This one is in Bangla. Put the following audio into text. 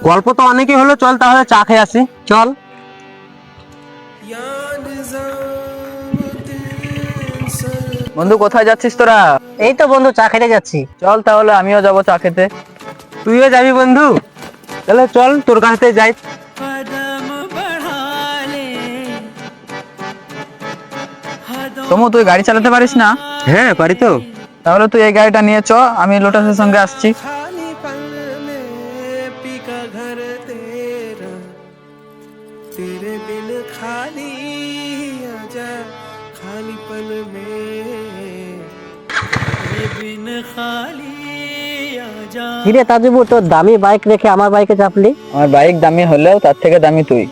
গল্প তো অনেকই হলো, চল তাহলে চা খেয়ে আসি, চল। বন্ধু কোথায় যাচ্ছিস তোরা? এই তো বন্ধু চা খেতে যাচ্ছি। চল তাহলে আমিও যাবো চা খেতে। তুইও যাবি বন্ধু? তাহলে চল তোর কাছে যাই। সমু, তুই গাড়ি চালাতে পারিস না? হ্যাঁ পারি তো। তাহলে তুই এই গাড়িটা নিয়ে চ, আমি লোটাসের সঙ্গে আসছি। কিরে তাজুবু, তোর দামি বাইক রেখে আমার বাইকে চাপলি? আমার বাইক দামি হলেও তার থেকে দামি তুই।